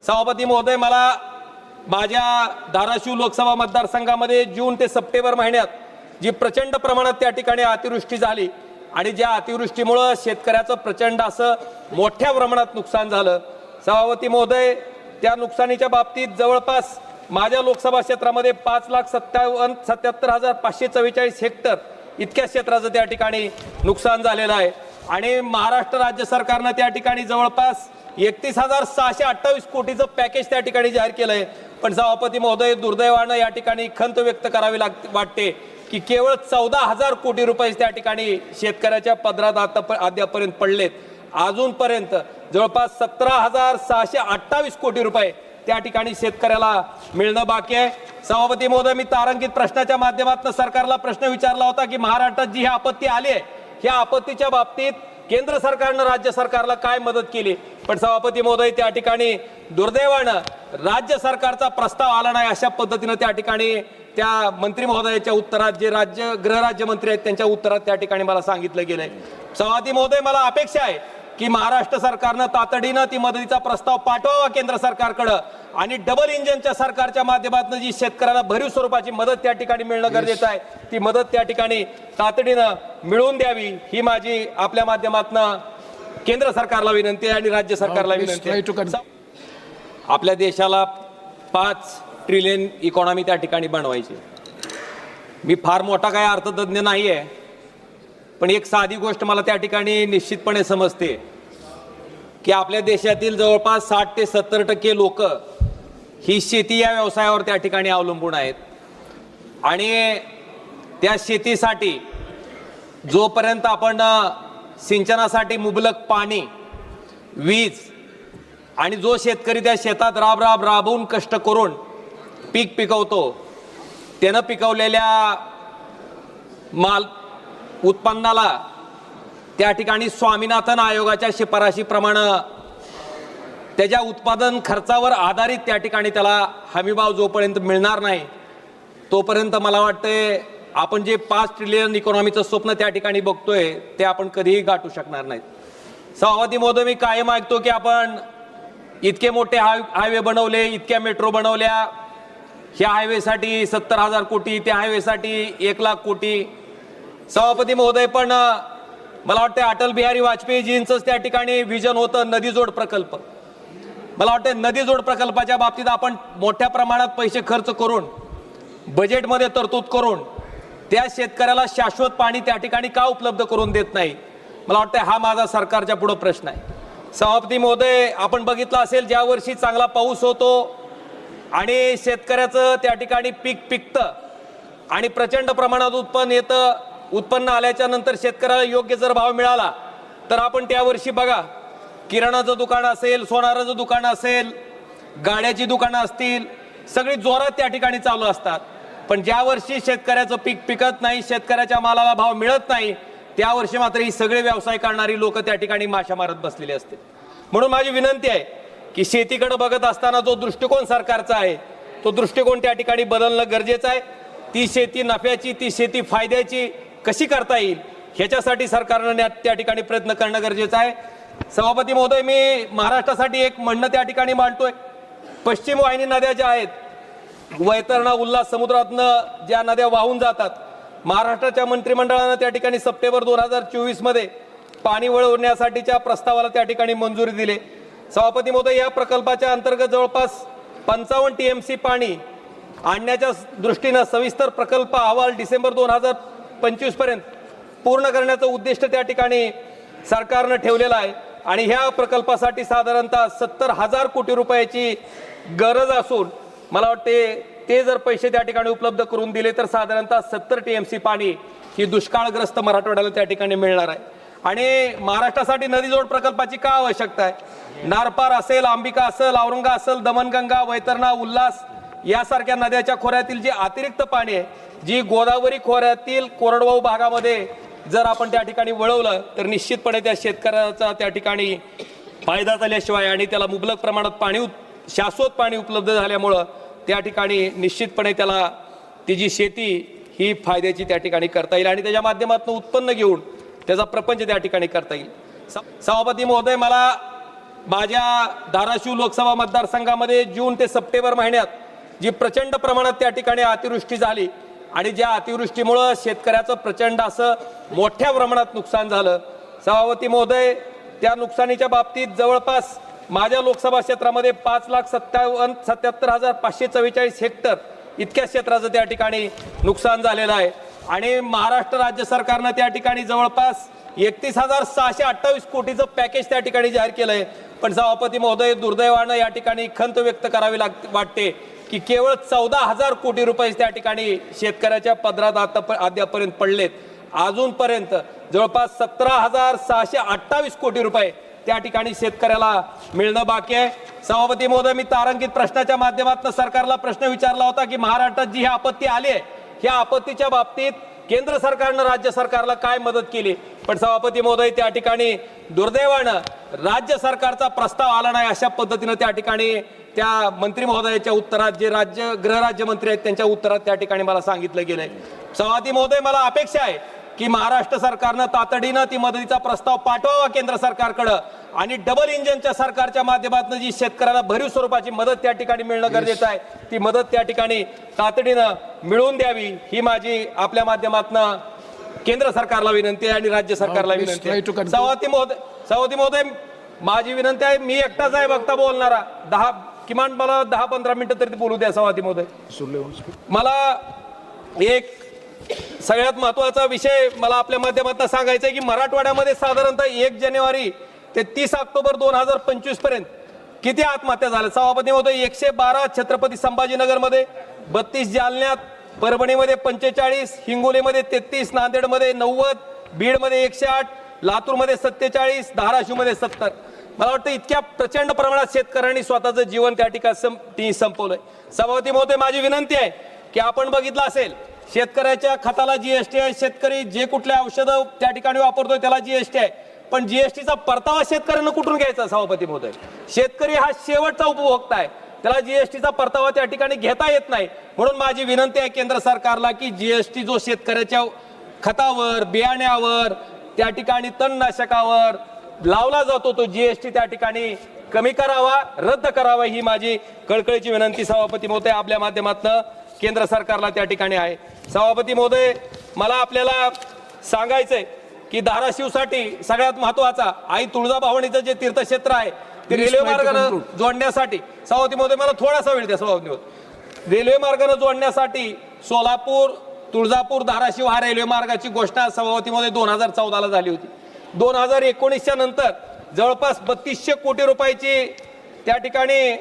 सभापती महोदय, मला माझ्या धाराशिव लोकसभा मतदारसंघामध्ये जून ते सप्टेंबर महिन्यात जी प्रचंड प्रमाणात त्या ठिकाणी अतिवृष्टी झाली आणि ज्या अतिवृष्टीमुळे शेतकऱ्याचं प्रचंड असं मोठ्या प्रमाणात नुकसान झालं। सभापती महोदय, त्या नुकसानीच्या बाबतीत जवळपास माझ्या लोकसभा क्षेत्रामध्ये 5,77,544 हेक्टर इतक्या क्षेत्राचं त्या ठिकाणी नुकसान झालेलं आहे आणि महाराष्ट्र राज्य सरकारने त्या ठिकाणी जवळपास 31,628 कोटीचं पॅकेज त्या ठिकाणी जाहीर केलंय। पण सभापती महोदय, दुर्दैवाने या ठिकाणी खंत व्यक्त करावी वाटते की केवळ 14,000 कोटी रुपये त्या ठिकाणी शेतकऱ्याच्या पदरात अद्यापर्यंत पडलेत। अजूनपर्यंत जवळपास 17,628 कोटी रुपये त्या ठिकाणी शेतकऱ्याला मिळणं बाकी आहे। सभापती महोदय, मी तारांकित प्रश्नाच्या माध्यमातून सरकारला प्रश्न विचारला होता की महाराष्ट्रात जी ही आपत्ती आली आहे, ह्या आपत्तीच्या बाबतीत केंद्र सरकारने राज्य सरकारला काय मदत केली। पण सभापती महोदय, त्या ठिकाणी दुर्दैवानं राज्य सरकारचा प्रस्ताव आला नाही। अशा पद्धतीने त्या ठिकाणी त्या मंत्री महोदयाच्या उत्तरात, जे गृहराज्यमंत्री आहेत त्यांच्या उत्तरात त्या ठिकाणी मला सांगितलं गेलंय। सभापती महोदय, मला अपेक्षा आहे की महाराष्ट्र सरकारनं तातडीनं ती मदतीचा प्रस्ताव पाठवावा केंद्र सरकारकडे आणि डबल इंजिनच्या सरकारच्या माध्यमातून जी शेतकऱ्याला भरीव स्वरूपाची मदत त्या ठिकाणी मिळणं गरजेचं आहे, ती मदत त्या ठिकाणी तातडीनं मिळवून द्यावी ही माझी आपल्या माध्यमातून केंद्र सरकारला विनंती आहे आणि राज्य सरकारला विनंती आहे। आपल्या देशाला 5 ट्रिलियन इकॉनॉमी त्या ठिकाणी बनवायची। मी फार मोठा काय अर्थतज्ञ नाही आहे, पण एक साधी गोष्ट मला त्या ठिकाणी निश्चितपणे समजते की आपल्या देशातील जवळपास 60 ते 70% लोक ही शेती या व्यवसायावर त्या ठिकाणी अवलंबून आहेत आणि त्या शेतीसाठी जोपर्यंत आपण सिंचनासाठी मुबलक पाणी, वीज आणि जो शेतकरी त्या शेतात राबून कष्ट करून पीक पिकवतो, त्यानं पिकवलेल्या उत्पन्नाला त्या ठिकाणी स्वामीनाथन आयोगाच्या शिफारशीप्रमाणे त्याच्या उत्पादन खर्चावर आधारित त्या ठिकाणी त्याला हमीभाव जोपर्यंत मिळणार नाही तोपर्यंत मला वाटते आपण जे 5 ट्रिलियन इकॉनॉमीचं स्वप्न त्या ठिकाणी बघतोय ते आपण कधीही गाठू शकणार नाहीत। सभापती महोदय, मी कायम ऐकतो की आपण इतके मोठे हायवे बनवले, इतक्या मेट्रो बनवल्या, ह्या हायवेसाठी 70,000 कोटी, त्या हायवेसाठी 1,00,000 कोटी। सभापती महोदय, पण मला वाटतं अटल बिहारी वाजपेयीजींचंच त्या ठिकाणी विजन होतं नदीजोड प्रकल्प। मला वाटतं नदीजोड प्रकल्पाच्या बाबतीत आपण मोठ्या प्रमाणात पैसे खर्च करून बजेटमध्ये तरतूद करून त्या शेतकऱ्याला शाश्वत पाणी त्या ठिकाणी का उपलब्ध करून देत नाही, मला वाटतं हा माझा सरकारच्या पुढे प्रश्न आहे। सभापती महोदय, आपण बघितलं असेल ज्या वर्षी चांगला पाऊस होतो आणि शेतकऱ्याचं त्या ठिकाणी पीक पिकतं आणि प्रचंड प्रमाणात उत्पन्न येतं, उत्पन्न आल्याच्या नंतर शेतकऱ्याला योग्य जर भाव मिळाला तर आपण त्या वर्षी बघा किराणाचं दुकान असेल, सोनाराचं दुकान असेल, गाड्याची दुकानं असतील, सगळी जोरात त्या ठिकाणी चालू असतात। पण ज्या वर्षी शेतकऱ्याचं पीक पिकत नाही, शेतकऱ्याच्या मालाला भाव मिळत नाही, त्या वर्षी मात्र ही सगळे व्यवसाय करणारी लोक त्या ठिकाणी माशा मारत बसलेले असते। म्हणून माझी विनंती आहे की शेतीकडे बघत असताना जो दृष्टिकोन सरकारचा आहे तो दृष्टिकोन त्या ठिकाणी बदलणं गरजेचं आहे। ती शेती नफ्याची, ती शेती फायद्याची कशी करता येईल ह्याच्यासाठी सरकारने त्या ठिकाणी प्रयत्न करणं गरजेचं आहे। सभापती महोदय, मी महाराष्ट्रासाठी एक म्हणणं त्या ठिकाणी मांडतोय। पश्चिम वाहिनी नद्या ज्या आहेत, वैतरणा, उल्हास समुद्रातनं ज्या नद्या वाहून जातात, महाराष्ट्राच्या मंत्रिमंडळानं त्या ठिकाणी सप्टेंबर 2024 मध्ये पाणी वळवण्यासाठीच्या प्रस्तावाला त्या ठिकाणी मंजुरी दिली। सभापती महोदय, या प्रकल्पाच्या अंतर्गत जवळपास 55 TMC पाणी आणण्याच्या दृष्टीनं सविस्तर प्रकल्प अहवाल डिसेंबर 2025 पर्यंत पूर्ण करण्याचं उद्दिष्ट त्या ठिकाणी सरकारनं ठेवलेलं आहे आणि ह्या प्रकल्पासाठी साधारणतः 70,000 कोटी रुपयाची गरज असून मला वाटते ते जर पैसे त्या ठिकाणी उपलब्ध करून दिले तर साधारणतः 70 TMC पाणी ही दुष्काळग्रस्त मराठवाड्याला त्या ठिकाणी मिळणार आहे। आणि महाराष्ट्रासाठी नदीजोड प्रकल्पाची का आवश्यकता आहे? नारपार असेल, अंबिका असेल, औरंगा असेल, दमणगंगा, वैतरणा, उल्हास यासारख्या नद्याच्या खोऱ्यातील जे अतिरिक्त पाणी आहे, जी गोदावरी खोऱ्यातील कोरडवाहू भागामध्ये जर आपण त्या ठिकाणी वळवलं तर निश्चितपणे त्या शेतकऱ्याचा त्या ठिकाणी फायदा झाल्याशिवाय आणि त्याला मुबलक प्रमाणात पाणी, शाश्वत पाणी उपलब्ध झाल्यामुळं त्या ठिकाणी निश्चितपणे त्याला ती जी शेती ही फायद्याची त्या ठिकाणी करता येईल आणि त्याच्या माध्यमातून उत्पन्न घेऊन त्याचा प्रपंच त्या ठिकाणी करता येईल। सभापती महोदय, मला माझ्या धाराशिव लोकसभा मतदारसंघामध्ये जून ते सप्टेंबर महिन्यात जी प्रचंड प्रमाणात त्या ठिकाणी अतिवृष्टी झाली आणि ज्या अतिवृष्टीमुळे शेतकऱ्याचं प्रचंड असं मोठ्या प्रमाणात नुकसान झालं, सभापती महोदय, त्या नुकसानीच्या बाबतीत जवळपास माझ्या लोकसभा क्षेत्रामध्ये 5,77,544 हेक्टर इतक्या क्षेत्राचं त्या ठिकाणी नुकसान झालेलं आहे आणि महाराष्ट्र राज्य सरकारनं त्या ठिकाणी जवळपास 31,628 कोटीचं पॅकेज त्या ठिकाणी जाहीर केलं आहे. पण सभापती महोदय, दुर्दैवानं या ठिकाणी खंत व्यक्त करावी वाटते की केवळ 14,000 कोटी रुपये त्या ठिकाणी शेतकऱ्याच्या पदरात अद्यापर्यंत पडलेत. अजूनपर्यंत जवळपास 17,628 कोटी रुपये त्या ठिकाणी शेतकऱ्याला मिळणं बाकी आहे. सभापती महोदय, मी तारांकित प्रश्नाच्या माध्यमातून सरकारला प्रश्न विचारला होता की महाराष्ट्रात जी ही आपत्ती आली आहे, ह्या आपत्तीच्या बाबतीत केंद्र सरकारनं राज्य सरकारला काय मदत केली. पण सभापती महोदय, त्या ठिकाणी दुर्दैवानं राज्य सरकारचा प्रस्ताव आला नाही. अशा पद्धतीनं त्या ठिकाणी त्या मंत्री महोदयाच्या उत्तरात, जे गृहराज्यमंत्री आहेत त्यांच्या उत्तरात त्या ठिकाणी मला सांगितलं गेलंय. सभापती महोदय, मला अपेक्षा आहे की महाराष्ट्र सरकारनं तातडीनं ती मदतीचा प्रस्ताव पाठवावा केंद्र सरकारकडं आणि डबल इंजिनच्या सरकारच्या माध्यमातून जी शेतकऱ्याला भरीव स्वरूपाची मदत त्या ठिकाणी मिळणं गरजेचं आहे, ती मदत त्या ठिकाणी तातडीनं मिळवून द्यावी, ही माझी आपल्या माध्यमातून केंद्र सरकारला विनंती आहे आणि राज्य सरकारला विनंती आहे. सभापती महोदय, माझी विनंती आहे, मी एकटाच आहे वक्ता बोलणारा, किमान मला 10-15 मिनिटं तरी बोलू द्या. सभापती महोदय, मला एक सगळ्यात महत्वाचा विषय मला आपल्या माध्यमातून सांगायचा आहे की मराठवाड्यामध्ये साधारणतः 1 जानेवारी ते 30 ऑक्टोबर 2025 पर्यंत किती आत्महत्या झाल्या. सभापती महोदय, 112 छत्रपती संभाजीनगरमध्ये, 32 जालन्यात, परभणीमध्ये 45, हिंगोलीमध्ये 33, नांदेडमध्ये 90, बीडमध्ये 108, लातूरमध्ये 47, धाराशिवमध्ये 70. मला वाटतं इतक्या प्रचंड प्रमाणात शेतकऱ्यांनी स्वतःचं जीवन त्या ठिकाणी संपवलंय. सभापती महोदय, माझी विनंती आहे की आपण बघितलं असेल, शेतकऱ्याच्या खताला जीएसटी आहे, शेतकरी जे कुठले औषधं त्या ठिकाणी वापरतोय त्याला जीएसटी आहे, पण जीएसटीचा परतावा शेतकऱ्यांना कुठून घ्यायचा. सभापती महोदय, शेतकरी हा शेवटचा उपभोक्ता आहे, त्याला जीएसटीचा परतावा त्या ठिकाणी घेता येत नाही. म्हणून माझी विनंती आहे केंद्र सरकारला की जीएसटी जो शेतकऱ्याच्या खतावर, बियाण्यावर, त्या ठिकाणी तणनाशकावर लावला जातो तो जीएसटी त्या ठिकाणी कमी करावा, रद्द करावा, ही माझी कळकळीची विनंती सभापती महोदय आपल्या माध्यमातून केंद्र सरकारला त्या ठिकाणी आहे. सभापती महोदय, मला आपल्याला सांगायचंय की धाराशिवसाठी सगळ्यात महत्वाचा आई तुळजाभवानीचं जे तीर्थक्षेत्र आहे ते रेल्वे मार्गाने जोडण्यासाठी, सभापती महोदय मला थोडासा वेळ द्या. सभापती महोदय, रेल्वे मार्गाने जोडण्यासाठी सोलापूर, तुळजापूर, धाराशिव हा रेल्वे मार्गाची घोषणा सभापती महोदय 2014ला झाली होती. 2019च्या नंतर जवळपास 3200 कोटी रुपयाची त्या ठिकाणी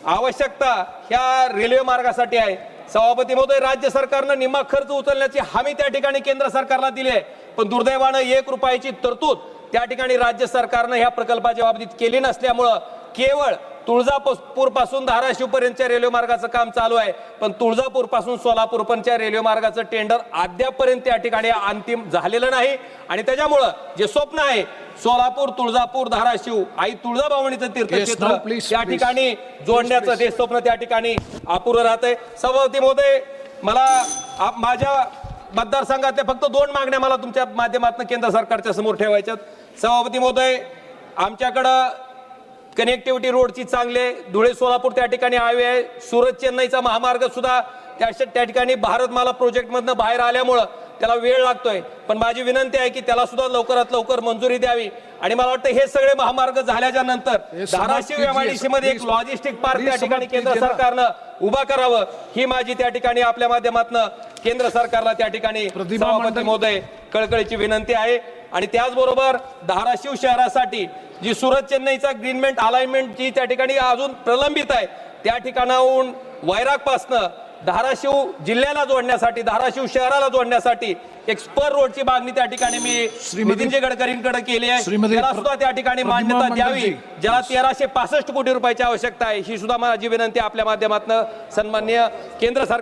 आवश्यकता ह्या रेल्वे मार्गासाठी आहे. सभापती महोदय, राज्य सरकारनं निम्मा खर्च उचलण्याची हमी त्या ठिकाणी केंद्र सरकारला दिली आहे, पण दुर्दैवानं 1 रुपयाची तरतूद त्या ठिकाणी राज्य सरकारनं ह्या प्रकल्पाच्या बाबतीत केली नसल्यामुळं केवळ तुळजापूर पासून धाराशिव पर्यंतच्या रेल्वे मार्गाचं काम चालू आहे, पण तुळजापूर पासून सोलापूर पर्यंतच्या रेल्वे मार्गाचं टेंडर अद्यापर्यंत त्या ठिकाणी अंतिम झालेलं नाही आणि त्याच्यामुळं जे स्वप्न आहे सोलापूर, तुळजापूर, धाराशिव आई तुळजाभवानीचं तीर्थक्षेत्र त्या ठिकाणी जोडण्याचं ते स्वप्न त्या ठिकाणी अपुरं राहतंय. सभापती महोदय, मला माझ्या मतदारसंघातल्या फक्त 2 मागण्या मला तुमच्या माध्यमातून केंद्र सरकारच्या समोर ठेवायच्यात. सभापती महोदय, आमच्याकडं कनेक्टिव्हिटी रोडची चांगले, धुळे सोलापूर त्या ठिकाणी हायवे आहे, सुरत चेन्नईचा महामार्ग सुद्धा त्या ठिकाणी भारतमाला प्रोजेक्टमधनं बाहेर आल्यामुळं त्याला वेळ लागतोय, पण माझी विनंती आहे की त्याला सुद्धा लवकरात लवकर मंजुरी द्यावी आणि मला वाटतं हे सगळे महामार्ग झाल्याच्या नंतर धाराशिव एमआयडीसी मध्ये एक लॉजिस्टिक पार्क त्या ठिकाणी केंद्र सरकारनं उभा करावं, ही माझी त्या ठिकाणी आपल्या माध्यमातून केंद्र सरकारला त्या ठिकाणी सभापती महोदय कळकळीची विनंती आहे. आणि त्याचबरोबर धाराशिव शहरासाठी जी सुरत चेन्नईचा ग्रीनमेंट अलाइनमेंट जी त्या ठिकाणी अजून प्रलंबित आहे, त्या ठिकाणाहून वैरागपासनं धाराशिव जिल्ह्याला जोडण्यासाठी, धाराशिव शहराला जोडण्यासाठी एक स्पर रोडची मागणी त्या ठिकाणी मी नितीनजी गडकरींकडे केली आहे. त्याला सुद्धा त्या ठिकाणी मान्यता द्यावी, ज्याला 1365 कोटी रुपयाची आवश्यकता आहे. ही सुद्धा माझी विनंती आपल्या माध्यमातून सन्माननीय केंद्र सरकार